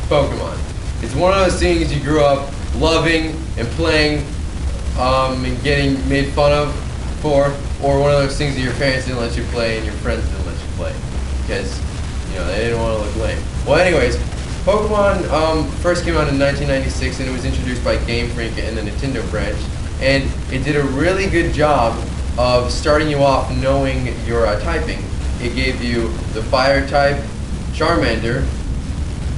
Pokemon. It's one of those things you grew up loving and playing and getting made fun of for, or one of those things that your parents didn't let you play and your friends didn't let you play because, they didn't want to look lame. Well, anyways, Pokemon first came out in 1996 and it was introduced by Game Freak and the Nintendo branch, and it did a really good job of starting you off knowing your typing. It gave you the fire type Charmander,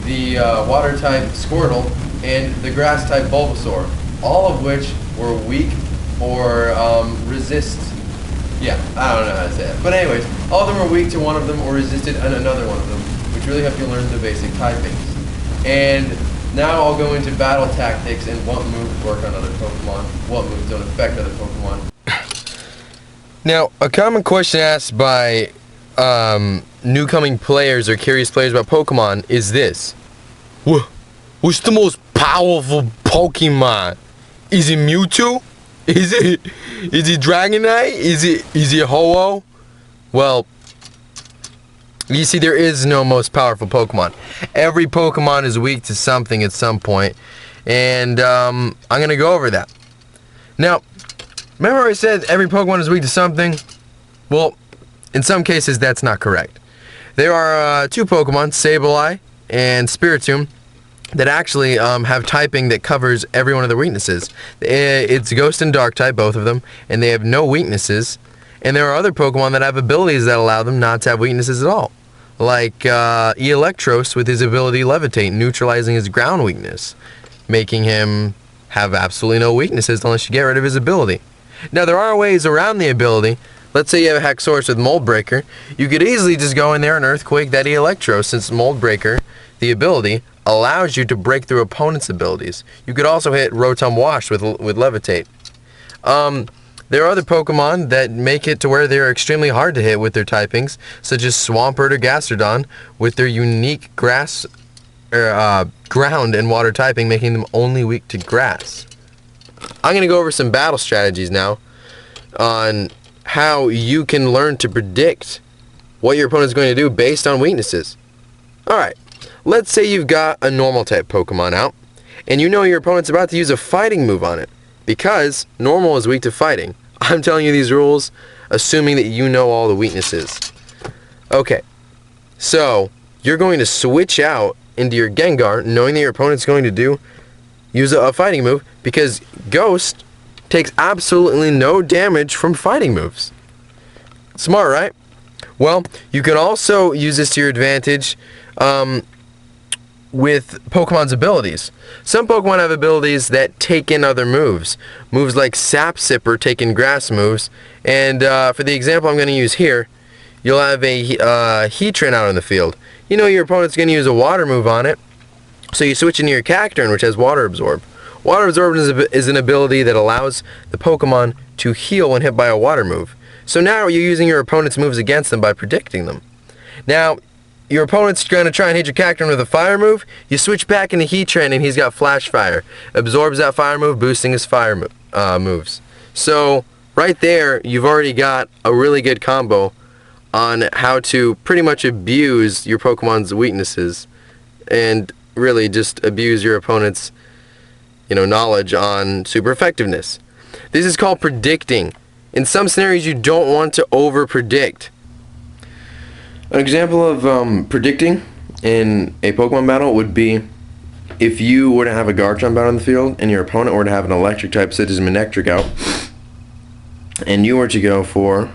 the water type Squirtle, and the grass type Bulbasaur, all of which were weak or resist. Yeah, I don't know how to say it. But anyways, all of them were weak to one of them or resisted another one of them, which really helped you learn the basic typings. And now I'll go into battle tactics and what moves work on other Pokemon, what moves don't affect other Pokemon. Now, a common question asked by new-coming players or curious players about Pokemon is this. What's the most powerful Pokemon? Is it Mewtwo? Is it Dragonite? Is it Ho-Oh? Well, you see, there is no most powerful Pokemon. Every Pokemon is weak to something at some point, and I'm going to go over that. Now, remember I said every Pokemon is weak to something? Well, in some cases, that's not correct. There are two Pokemon, Sableye and Spiritomb, that actually have typing that covers every one of their weaknesses. It's Ghost and Dark type, both of them, and they have no weaknesses. And there are other Pokemon that have abilities that allow them not to have weaknesses at all. Like Electros with his ability Levitate, neutralizing his ground weakness, making him have absolutely no weaknesses unless you get rid of his ability. Now, there are ways around the ability. Let's say you have a Haxorus with Mold Breaker. You could easily just go in there and Earthquake that Electro, since Mold Breaker, the ability, allows you to break through opponents' abilities. You could also hit Rotom Wash with Levitate. There are other Pokemon that make it to where they're extremely hard to hit with their typings, such as Swampert or Gastrodon, with their unique grass, ground and water typing, making them only weak to grass. I'm going to go over some battle strategies now on how you can learn to predict what your opponent is going to do based on weaknesses. Alright, let's say you've got a normal type Pokemon out, and you know your opponent's about to use a fighting move on it, because normal is weak to fighting. I'm telling you these rules, assuming that you know all the weaknesses. Okay, so you're going to switch out into your Gengar, knowing that your opponent's going to use a fighting move, because Ghost takes absolutely no damage from fighting moves. Smart, right? Well, you can also use this to your advantage with Pokemon's abilities. Some Pokemon have abilities that take in other moves. Moves like Sap Sipper take in grass moves. And for the example I'm going to use here, you'll have a Heatran out in the field. You know your opponent's going to use a water move on it, so you switch into your Cacturne, which has Water Absorb. Water Absorb is an ability that allows the Pokemon to heal when hit by a water move. So now you're using your opponent's moves against them by predicting them. Now, your opponent's going to try and hit your Cacturne with a fire move. You switch back into Heatran and he's got Flash Fire. Absorbs that fire move, boosting his fire moves. So, right there, you've already got a really good combo on how to pretty much abuse your Pokemon's weaknesses and really just abuse your opponent's knowledge on super effectiveness. This is called predicting. In some scenarios, you don't want to over-predict. An example of predicting in a Pokemon battle would be if you were to have a Garchomp out on the field and your opponent were to have an electric type such as Manectric out, and you were to go for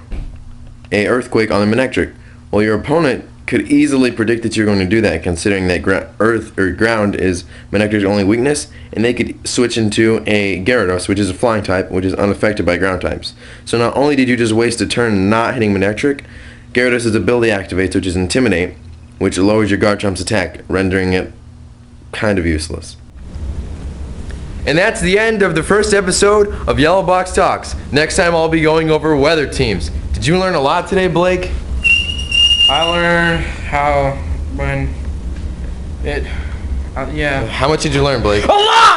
a Earthquake on the Manectric. Well, your opponent could easily predict that you're going to do that, considering that Earth or Ground is Manectric's only weakness, and they could switch into a Gyarados, which is a flying type, which is unaffected by ground types. So not only did you just waste a turn not hitting Manectric, Gyarados' ability activates, which is Intimidate, which lowers your Garchomp's attack, rendering it kind of useless. And that's the end of the first episode of Yellowbox Talks. Next time I'll be going over weather teams. Did you learn a lot today, Blake? I learned how, yeah. How much did you learn, Blake? A lot!